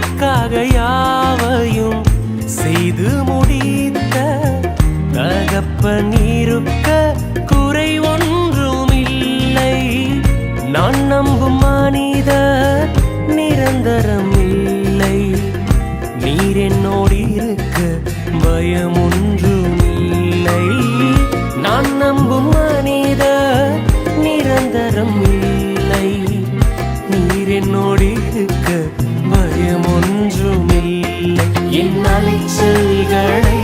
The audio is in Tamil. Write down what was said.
எனக்காக யாவையும் செய்து முடித்த தகப்பன் இருக்க குறை ஒன்றும் இல்லை. நான் நம்பும் மனிதர் நிரந்தரம் இல்லை. நீர் என்னோடு இருக்க பயம் ஒன்றும் இல்லை. நான் நம்பும் மனிதர் நிரந்தரம் இல்லை. நீர் என்னோடு இருக்க பயம் ஒன்றும் இல்லை. என் அலைச்சல்களை